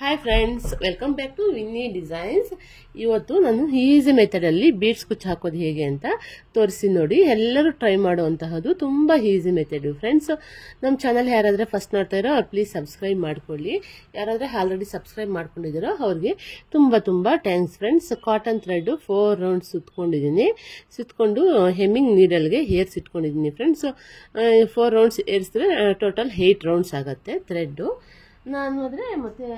Hi friends, welcome back to Vinny designs. ಇವತ್ತು ನಾನು easy ಮೆಥಡಲ್ಲಿ beads ಕುಚ್ಚು ಹಾಕೋದು ಹೇಗೆ ಅಂತ ತೋರಿಸಿ ನೋಡಿ. ಎಲ್ಲರೂ ಟ್ರೈ ಮಾಡುವಂತಹದ್ದು ತುಂಬ ಈಸಿ ಮೆಥಡ್ ಫ್ರೆಂಡ್ಸ್. ನಮ್ಮ ಚಾನಲ್ ಯಾರಾದರೆ ಫಸ್ಟ್ ನೋಡ್ತಾ ಇರೋ ಪ್ಲೀಸ್ ಸಬ್ಸ್ಕ್ರೈಬ್ ಮಾಡ್ಕೊಳ್ಳಿ. ಯಾರಾದರೆ ಆಲ್ರೆಡಿ ಸಬ್ಸ್ಕ್ರೈಬ್ ಮಾಡ್ಕೊಂಡಿದ್ದೀರೋ ಅವ್ರಿಗೆ ತುಂಬ thanks friends. Cotton thread 4 rounds ಸುತ್ಕೊಂಡು ಹೆಮ್ಮಿಂಗ್ ನೀಡಲ್ಗೆ ಹೇರ್ಸ್ ಇಟ್ಕೊಂಡಿದ್ದೀನಿ ಫ್ರೆಂಡ್ಸ್. 4 ರೌಂಡ್ಸ್ ಏರಿಸಿದ್ರೆ ಟೋಟಲ್ 8 ರೌಂಡ್ಸ್ ಆಗುತ್ತೆ ಥ್ರೆಡ್ಡು. ನಾನು ಆದರೆ ಮತ್ತೆ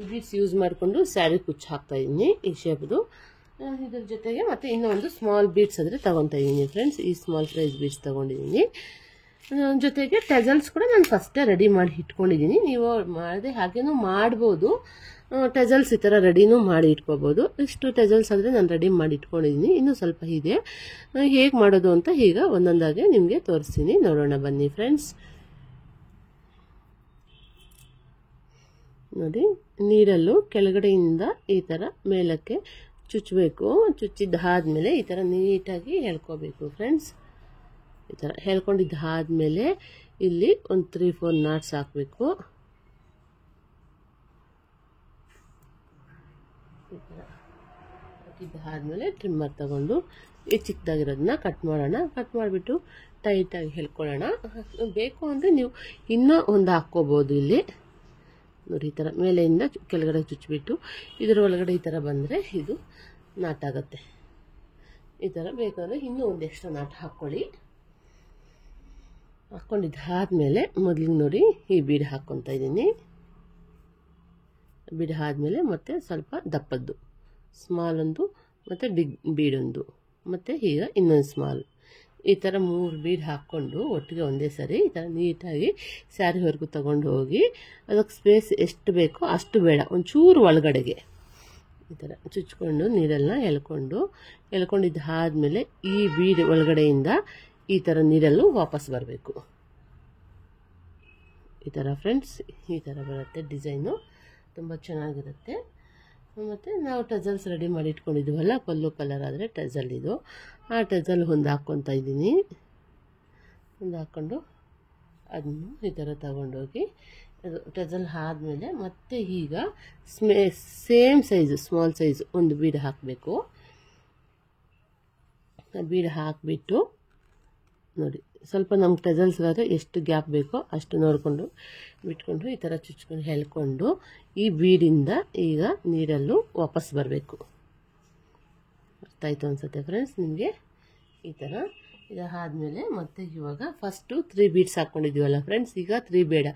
ಬೀಡ್ಸ್ ಯೂಸ್ ಮಾಡಿಕೊಂಡು ಸ್ಯಾರಿ ಕುಚ್ಚು ಹಾಕ್ತಾ ಇದ್ದೀನಿ ಈ ಶೇಪ್ದು. ಇದ್ರ ಜೊತೆಗೆ ಮತ್ತೆ ಇನ್ನೊಂದು ಸ್ಮಾಲ್ ಬೀಡ್ಸ್ ಆದರೆ ತಗೊತಾ ಇದ್ದೀನಿ ಫ್ರೆಂಡ್ಸ್. ಈ ಸ್ಮಾಲ್ ಸೈಜ್ ಬೀಡ್ಸ್ ತಗೊಂಡಿದ್ದೀನಿ. ಜೊತೆಗೆ ಟೆಸಲ್ಸ್ ಕೂಡ ನಾನು ಫಸ್ಟೇ ರೆಡಿ ಮಾಡಿ ಇಟ್ಕೊಂಡಿದ್ದೀನಿ. ನೀವು ಮಾಡದೆ ಹಾಗೇನೂ ಮಾಡ್ಬೋದು. ಟೆಸಲ್ಸ್ ಈ ಥರ ರೆಡಿನೂ ಮಾಡಿ ಇಟ್ಕೋಬೋದು. ಇಷ್ಟು ಟೆಸಲ್ಸ್ ಆದರೆ ನಾನು ರೆಡಿ ಮಾಡಿ ಇಟ್ಕೊಂಡಿದ್ದೀನಿ. ಇನ್ನೂ ಸ್ವಲ್ಪ ಇದೆ. ಹೇಗೆ ಮಾಡೋದು ಅಂತ ಈಗ ಒಂದೊಂದಾಗೆ ನಿಮಗೆ ತೋರಿಸ್ತೀನಿ, ನೋಡೋಣ ಬನ್ನಿ ಫ್ರೆಂಡ್ಸ್. ನೋಡಿ, ನೀಡಲ್ಲು ಕೆಳಗಡೆಯಿಂದ ಈ ಥರ ಮೇಲಕ್ಕೆ ಚುಚ್ಚಬೇಕು. ಚುಚ್ಚಿದ್ದಾದ್ಮೇಲೆ ಈ ಥರ ನೀಟಾಗಿ ಹೇಳ್ಕೋಬೇಕು ಫ್ರೆಂಡ್ಸ್. ಈ ಥರ ಹೇಳ್ಕೊಂಡಿದ್ದಾದ್ಮೇಲೆ ಇಲ್ಲಿ ಒಂದು 3-4 ನಾಟ್ಸ್ ಹಾಕಬೇಕು. ಈ ಥರ ಹಾಕಿದ್ದಾದ್ಮೇಲೆ ಟ್ರಿಮ್ಮರ್ ತಗೊಂಡು ಈ ಚಿಕ್ಕದಾಗಿರೋದನ್ನ ಕಟ್ ಮಾಡೋಣ. ಕಟ್ ಮಾಡಿಬಿಟ್ಟು ಟೈಟಾಗಿ ಹೇಳ್ಕೊಳ್ಳೋಣ. ಬೇಕು ಅಂದರೆ ನೀವು ಇನ್ನೂ ಒಂದು ಹಾಕ್ಕೋಬೋದು. ಇಲ್ಲಿ ನೋಡಿ, ಈ ಥರ ಮೇಲೆಯಿಂದ ಕೆಳಗಡೆ ಚುಚ್ಚಿಬಿಟ್ಟು ಇದರ ಒಳಗಡೆ ಈ ಥರ ಬಂದರೆ ಇದು ನಾಟಾಗುತ್ತೆ. ಈ ಥರ ಬೇಕಾದರೆ ಇನ್ನೂ ಒಂದು ಎಕ್ಸ್ಟ್ರಾ ನಾಟ್ ಹಾಕ್ಕೊಳ್ಳಿ. ಹಾಕ್ಕೊಂಡಿದ್ದಾದ್ಮೇಲೆ ಮೊದಲಿಗೆ ನೋಡಿ ಈ ಬೀಡ್ ಹಾಕ್ಕೊತಾ ಇದ್ದೀನಿ. ಬೀಡ್ ಆದಮೇಲೆ ಮತ್ತೆ ಸ್ವಲ್ಪ ದಪ್ಪದ್ದು ಸ್ಮಾಲ್ ಒಂದು ಮತ್ತು ಬಿಗ್ ಬೀಡೊಂದು ಮತ್ತು ಈಗ ಇನ್ನೊಂದು ಸ್ಮಾಲ್, ಈ ಥರ 3 ಬೀಡ್ ಹಾಕ್ಕೊಂಡು ಒಟ್ಟಿಗೆ ಒಂದೇ ಸರಿ ಈ ಥರ ನೀಟಾಗಿ ಸ್ಯಾರಿವರೆಗೂ ತಗೊಂಡು ಹೋಗಿ ಅದಕ್ಕೆ ಸ್ಪೇಸ್ ಎಷ್ಟು ಬೇಕೋ ಅಷ್ಟು ಬೇಡ, ಒಂಚೂರು ಒಳಗಡೆಗೆ ಈ ಥರ ಚುಚ್ಕೊಂಡು ನೀರನ್ನು ಎಳ್ಕೊಂಡಿದ್ದಾದ್ಮೇಲೆ ಈ ಬೀಡ್ ಒಳಗಡೆಯಿಂದ ಈ ಥರ ನೀರಲ್ಲೂ ವಾಪಸ್ ಬರಬೇಕು. ಈ ಥರ ಫ್ರೆಂಡ್ಸ್, ಈ ಥರ ಬರುತ್ತೆ ಡಿಸೈನು. ತುಂಬ ಚೆನ್ನಾಗಿರುತ್ತೆ. ಮತ್ತು ನಾವು ಟಜಲ್ಸ್ ರೆಡಿ ಮಾಡಿ ಇಟ್ಕೊಂಡಿದ್ದೀವಲ್ಲ, ಪಲ್ಲು ಕಲರ್ ಆದರೆ ಟಜಲ್ ಇದು. ಆ ಟಜಲ್ ಒಂದು ಹಾಕ್ಕೊತಾ ಇದ್ದೀನಿ. ಒಂದು ಹಾಕ್ಕೊಂಡು ಅದನ್ನು ಈ ಥರ ತಗೊಂಡೋಗಿ ಅದು ಟಜಲ್ ಆದಮೇಲೆ ಮತ್ತೆ ಈಗ ಸೇಮ್ ಸೈಜು ಸ್ಮಾಲ್ ಸೈಜ್ ಒಂದು ಬೀಡ್ ಹಾಕಬೇಕು. ಬೀಡ್ ಹಾಕಿಬಿಟ್ಟು ನೋಡಿ, ಸ್ವಲ್ಪ ನಮ್ಗೆ ಟಜಲ್ಸ್ಗಾದರೆ ಎಷ್ಟು ಗ್ಯಾಪ್ ಬೇಕೋ ಅಷ್ಟು ನೋಡಿಕೊಂಡು ಬಿಟ್ಕೊಂಡು ಈ ಥರ ಚುಚ್ಕೊಂಡು ಹೇಳ್ಕೊಂಡು ಈ ಬೀಡಿಂದ ಈಗ ನೀರಲ್ಲೂ ವಾಪಸ್ ಬರಬೇಕು. ಅರ್ಥ ಆಯಿತು ಅನಿಸುತ್ತೆ ಫ್ರೆಂಡ್ಸ್ ನಿಮಗೆ. ಈ ಥರ ಇದಾದಮೇಲೆ ಮತ್ತೆ ಇವಾಗ ಫಸ್ಟು 3 ಬೀಡ್ಸ್ ಹಾಕ್ಕೊಂಡಿದ್ದೀವಲ್ಲ ಫ್ರೆಂಡ್ಸ್, ಈಗ 3 ಬೇಡ,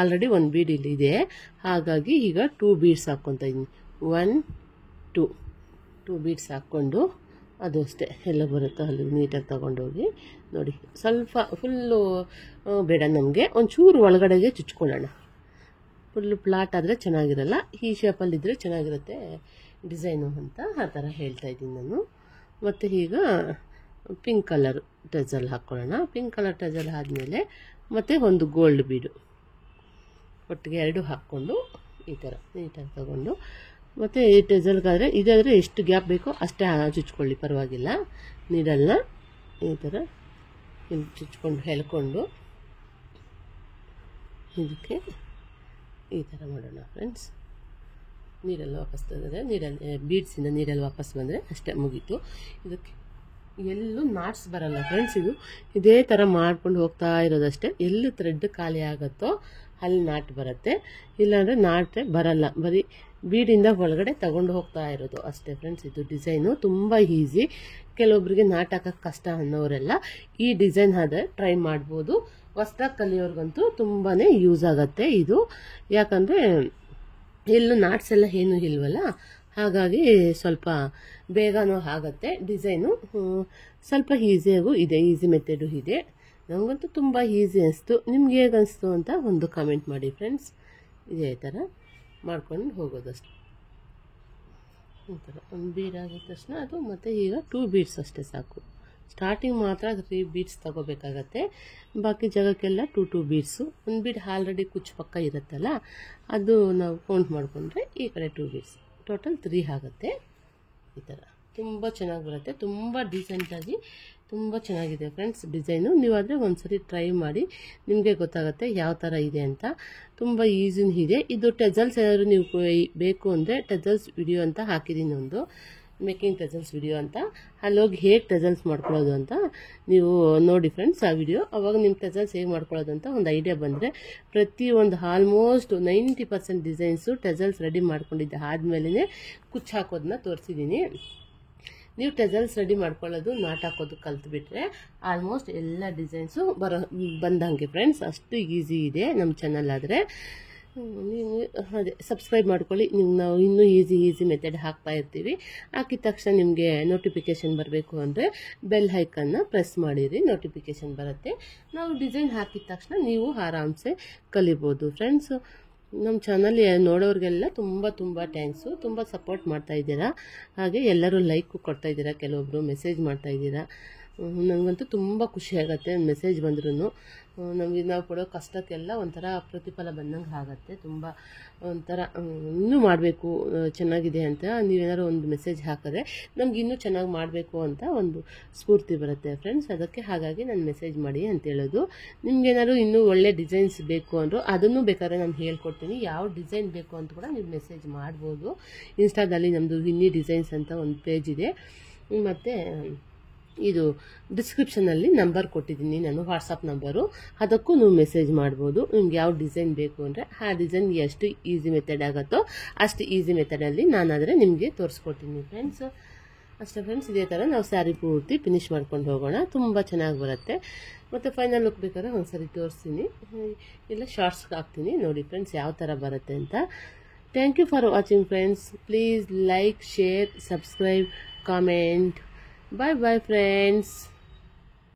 ಆಲ್ರೆಡಿ 1 ಬೀಡ್ ಇಲ್ಲಿದೆ. ಹಾಗಾಗಿ ಈಗ 2 ಬೀಡ್ಸ್ ಹಾಕ್ಕೊತಾ ಇದ್ದೀನಿ. 1 2 ಬೀಡ್ಸ್ ಹಾಕ್ಕೊಂಡು ಅದು ಅಷ್ಟೇ ಎಲ್ಲ ಬರುತ್ತೋ ಅಲ್ಲಿ ನೀಟಾಗಿ ತಗೊಂಡೋಗಿ ನೋಡಿ. ಸ್ವಲ್ಪ ಫುಲ್ಲು ಬೇಡ ನಮಗೆ, ಒಂಚೂರು ಒಳಗಡೆಗೆ ಚುಚ್ಕೊಳ್ಳೋಣ. ಫುಲ್ಲು ಪ್ಲಾಟ್ ಆದರೆ ಚೆನ್ನಾಗಿರಲ್ಲ, ಈ ಶೇಪಲ್ಲಿದ್ದರೆ ಚೆನ್ನಾಗಿರುತ್ತೆ ಡಿಸೈನು ಅಂತ ಆ ಥರ ಹೇಳ್ತಾ ಇದ್ದೀನಿ ನಾನು. ಮತ್ತು ಈಗ ಪಿಂಕ್ ಕಲರ್ ಟಜಲ್ ಹಾಕ್ಕೊಳ್ಳೋಣ. ಪಿಂಕ್ ಕಲರ್ ಟಜಲ್ ಆದಮೇಲೆ ಮತ್ತೆ ಒಂದು ಗೋಲ್ಡ್ ಬೀಡು ಒಟ್ಟಿಗೆ 2 ಹಾಕ್ಕೊಂಡು ಈ ಥರ ನೀಟಾಗಿ ತಗೊಂಡು ಮತ್ತು ಈ ಟಜಲ್ಗಾದರೆ ಇದಾದರೆ ಎಷ್ಟು ಗ್ಯಾಪ್ ಬೇಕೋ ಅಷ್ಟೇ ಚುಚ್ಕೊಳ್ಳಿ, ಪರವಾಗಿಲ್ಲ. ನೀಡಲ್ನ ಈ ಥರ ಚುಚ್ಕೊಂಡು ಹೇಳ್ಕೊಂಡು ಇದಕ್ಕೆ ಈ ಥರ ಮಾಡೋಣ ಫ್ರೆಂಡ್ಸ್. ನೀರಲ್ಲಿ ವಾಪಸ್ ತೆಗೆದ್ರೆ ಬೀಡ್ಸಿಂದ ನೀರಲ್ಲಿ ವಾಪಸ್ ಬಂದರೆ ಅಷ್ಟೇ ಮುಗೀತು. ಇದಕ್ಕೆ ಎಲ್ಲೂ ನಾಟ್ಸ್ ಬರಲ್ಲ ಫ್ರೆಂಡ್ಸ್. ಇದೇ ಥರ ಮಾಡ್ಕೊಂಡು ಹೋಗ್ತಾ ಇರೋದಷ್ಟೇ. ಎಲ್ಲಿ ಥ್ರೆಡ್ ಖಾಲಿ ಆಗುತ್ತೋ ಅಲ್ಲಿ ನಾಟ್ ಬರುತ್ತೆ, ಇಲ್ಲಾಂದರೆ ನಾಟೇ ಬರಲ್ಲ. ಬರೀ ಬೀಡಿಂದ ಒಳಗಡೆ ತಗೊಂಡು ಹೋಗ್ತಾ ಇರೋದು ಅಷ್ಟೇ ಫ್ರೆಂಡ್ಸ್. ಇದು ಡಿಸೈನು ತುಂಬ ಈಸಿ. ಕೆಲವೊಬ್ಬರಿಗೆ ನಾಟ್ ಹಾಕೋಕ್ಕೆ ಕಷ್ಟ ಅನ್ನೋರೆಲ್ಲ ಈ ಡಿಸೈನ್ ಆದರೆ ಟ್ರೈ ಮಾಡ್ಬೋದು. ಹೊಸ್ದಾಗಿ ಕಲಿಯೋರ್ಗಂತೂ ತುಂಬಾ ಯೂಸ್ ಆಗುತ್ತೆ ಇದು. ಯಾಕಂದರೆ ಎಲ್ಲೂ ನಾಟ್ಸ್ ಎಲ್ಲ ಏನೂ ಇಲ್ವಲ್ಲ, ಹಾಗಾಗಿ ಸ್ವಲ್ಪ ಬೇಗನೂ ಆಗುತ್ತೆ. ಡಿಸೈನು ಸ್ವಲ್ಪ ಈಸಿಯಾಗೂ ಇದೆ, ಈಸಿ ಮೆಥಡು ಇದೆ. ನನಗಂತೂ ತುಂಬ ಈಸಿ ಅನಿಸ್ತು. ನಿಮ್ಗೆ ಹೇಗೆ ಅನಿಸ್ತು ಅಂತ ಒಂದು ಕಾಮೆಂಟ್ ಮಾಡಿ ಫ್ರೆಂಡ್ಸ್. ಇದೇ ಥರ ಮಾಡ್ಕೊಂಡು ಹೋಗೋದಷ್ಟು. ಈ ಥರ ಒಂದು ಬೀಡ್ ಆಗಿದ ತಕ್ಷಣ ಅದು ಮತ್ತು ಈಗ 2 ಬೀಡ್ಸ್ ಅಷ್ಟೇ ಸಾಕು. ಸ್ಟಾರ್ಟಿಂಗ್ ಮಾತ್ರ 3 ಬೀಡ್ಸ್ ತಗೋಬೇಕಾಗತ್ತೆ, ಬಾಕಿ ಜಾಗಕ್ಕೆಲ್ಲ 2 ಬೀಡ್ಸು. ಒಂದು ಬೀಡ್ ಆಲ್ರೆಡಿ ಕುಚ್ಚು ಪಕ್ಕ ಇರುತ್ತಲ್ಲ, ಅದು ನಾವು ಕೌಂಟ್ ಮಾಡಿಕೊಂಡ್ರೆ ಈ ಕಡೆ 2 ಬೀಡ್ಸ್, ಟೋಟಲ್ 3 ಆಗುತ್ತೆ. ಈ ಥರ ತುಂಬ ಚೆನ್ನಾಗಿ ಬರುತ್ತೆ. ತುಂಬ ಡೀಸೆಂಟಾಗಿ ತುಂಬ ಚೆನ್ನಾಗಿದೆ ಫ್ರೆಂಡ್ಸ್ ಡಿಸೈನು. ನೀವಾದರೆ ಒಂದ್ಸರಿ ಟ್ರೈ ಮಾಡಿ, ನಿಮಗೆ ಗೊತ್ತಾಗುತ್ತೆ ಯಾವ ಥರ ಇದೆ ಅಂತ. ತುಂಬ ಈಸಿನೂ ಇದೆ. ಇದು ಟೆಸಲ್ಸ್ ಏನಾದರೂ ನೀವು ಬೇಕು ಅಂದರೆ ಟೆಸಲ್ಸ್ ವಿಡಿಯೋ ಅಂತ ಹಾಕಿದ್ದೀನಿ, ಒಂದು ಮೇಕಿಂಗ್ ಟೆಸಲ್ಸ್ ವಿಡಿಯೋ ಅಂತ. ಅಲ್ಲೋಗಿ ಹೇಗೆ ಟೆಸಲ್ಸ್ ಮಾಡ್ಕೊಳ್ಳೋದು ಅಂತ ನೀವು ನೋಡಿ ಫ್ರೆಂಡ್ಸ್ ಆ ವಿಡಿಯೋ. ಅವಾಗ ನಿಮ್ಮ ಟೆಸಲ್ಸ್ ಹೇಗೆ ಮಾಡ್ಕೊಳ್ಳೋದು ಅಂತ ಒಂದು ಐಡಿಯಾ ಬಂದರೆ, ಪ್ರತಿಯೊಂದು ಆಲ್ಮೋಸ್ಟ್ 90% ಡಿಸೈನ್ಸು ಟೆಸಲ್ಸ್ ರೆಡಿ ಮಾಡ್ಕೊಂಡಿದ್ದೆ ಆದಮೇಲೆ ಕುಚ್ಚು ಹಾಕೋದನ್ನ ತೋರಿಸಿದ್ದೀನಿ. ನೀವು ಟೆಸಲ್ಸ್ ರೆಡಿ ಮಾಡ್ಕೊಳ್ಳೋದು ನಾಟ್ ಹಾಕೋದು ಕಲ್ತ್ಬಿಟ್ರೆ ಆಲ್ಮೋಸ್ಟ್ ಎಲ್ಲ ಡಿಸೈನ್ಸು ಬಂದಂಗೆ ಫ್ರೆಂಡ್ಸ್. ಅಷ್ಟು ಈಸಿ ಇದೆ ನಮ್ಮ ಚಾನಲ್. ಆದರೆ ನೀವು ಅದೇ ಸಬ್ಸ್ಕ್ರೈಬ್ ಮಾಡ್ಕೊಳ್ಳಿ. ನಿಮ್ಗೆ ನಾವು ಇನ್ನೂ ಈಸಿ ಮೆಥಡ್ ಹಾಕ್ತಾ ಇರ್ತೀವಿ. ಹಾಕಿದ ತಕ್ಷಣ ನಿಮಗೆ ನೋಟಿಫಿಕೇಷನ್ ಬರಬೇಕು ಅಂದರೆ ಬೆಲ್ ಐಕನ್ನ ಪ್ರೆಸ್ ಮಾಡಿರಿ, ನೋಟಿಫಿಕೇಷನ್ ಬರುತ್ತೆ. ನಾವು ಡಿಸೈನ್ ಹಾಕಿದ ತಕ್ಷಣ ನೀವು ಆರಾಮ್ಸೆ ಕಲಿಬೋದು ಫ್ರೆಂಡ್ಸು. ನಮ್ಮ ಚಾನಲ್ ನೋಡೋರಿಗೆಲ್ಲ ತುಂಬ ಥ್ಯಾಂಕ್ಸು. ತುಂಬ ಸಪೋರ್ಟ್ ಮಾಡ್ತಾ ಇದ್ದೀರಾ. ಹಾಗೆ ಎಲ್ಲರೂ ಲೈಕು ಕೊಡ್ತಾ ಇದ್ದೀರಾ, ಕೆಲವೊಬ್ಬರು ಮೆಸೇಜ್ ಮಾಡ್ತಾ ಇದ್ದೀರಾ. ನನಗಂತೂ ತುಂಬ ಖುಷಿ ಆಗುತ್ತೆ ಮೆಸೇಜ್ ಬಂದ್ರೂ. ನಾವು ಕೊಡೋ ಕಷ್ಟಕ್ಕೆಲ್ಲ ಒಂಥರ ಪ್ರತಿಫಲ ಬಂದಂಗೆ ಆಗುತ್ತೆ. ತುಂಬ ಒಂಥರ ಇನ್ನೂ ಮಾಡಬೇಕು ಚೆನ್ನಾಗಿದೆ ಅಂತ ನೀವೇನಾದ್ರು ಒಂದು ಮೆಸೇಜ್ ಹಾಕಿದ್ರೆ ನಮ್ಗೆ ಇನ್ನೂ ಚೆನ್ನಾಗಿ ಮಾಡಬೇಕು ಅಂತ ಒಂದು ಸ್ಫೂರ್ತಿ ಬರುತ್ತೆ ಫ್ರೆಂಡ್ಸ್. ಅದಕ್ಕೆ ಹಾಗಾಗಿ ನಾನು ಮೆಸೇಜ್ ಮಾಡಿ ಅಂತ ಹೇಳೋದು. ನಿಮ್ಗೇನಾದ್ರು ಇನ್ನೂ ಒಳ್ಳೆ ಡಿಸೈನ್ಸ್ ಬೇಕು ಅಂದರು ಅದನ್ನು ಬೇಕಾದ್ರೆ ನಾನು ಹೇಳ್ಕೊಡ್ತೀನಿ. ಯಾವ ಡಿಸೈನ್ ಬೇಕು ಅಂತ ಕೂಡ ನೀವು ಮೆಸೇಜ್ ಮಾಡ್ಬೋದು. ಇನ್ಸ್ಟಾದಲ್ಲಿ ನಮ್ಮದು ವಿನ್ನಿ ಡಿಸೈನ್ಸ್ ಅಂತ ಒಂದು ಪೇಜ್ ಇದೆ. ಮತ್ತು ಇದು ಡಿಸ್ಕ್ರಿಪ್ಷನಲ್ಲಿ ನಂಬರ್ ಕೊಟ್ಟಿದ್ದೀನಿ ನಾನು, ವಾಟ್ಸಪ್ ನಂಬರು. ಅದಕ್ಕೂ ನೀವು ಮೆಸೇಜ್ ಮಾಡ್ಬೋದು. ನಿಮ್ಗೆ ಯಾವ ಡಿಸೈನ್ ಬೇಕು ಅಂದರೆ ಆ ಡಿಸೈನ್ ಎಷ್ಟು ಈಸಿ ಮೆಥಡ್ ಆಗುತ್ತೋ ಅಷ್ಟು ಈಸಿ ಮೆಥಡಲ್ಲಿ ನಾನಾದರೆ ನಿಮಗೆ ತೋರಿಸ್ಕೊಡ್ತೀನಿ ಫ್ರೆಂಡ್ಸ್. ಅಷ್ಟೇ ಫ್ರೆಂಡ್ಸ್. ಇದೇ ಥರ ನಾವು ಸ್ಯಾರಿ ಪೂರ್ತಿ ಫಿನಿಶ್ ಮಾಡ್ಕೊಂಡು ಹೋಗೋಣ. ತುಂಬ ಚೆನ್ನಾಗಿ ಬರುತ್ತೆ. ಮತ್ತು ಫೈನಲ್ ಲುಕ್ ಬೇಕಾದ್ರೆ ಒಂದ್ಸರಿ ತೋರಿಸ್ತೀನಿ, ಇಲ್ಲ ಶಾರ್ಟ್ಸ್ ಹಾಕ್ತೀನಿ ನೋಡಿ ಫ್ರೆಂಡ್ಸ್ ಯಾವ ಥರ ಬರುತ್ತೆ ಅಂತ. Thank you for watching friends. Please like, share, subscribe, comment. Bye bye friends.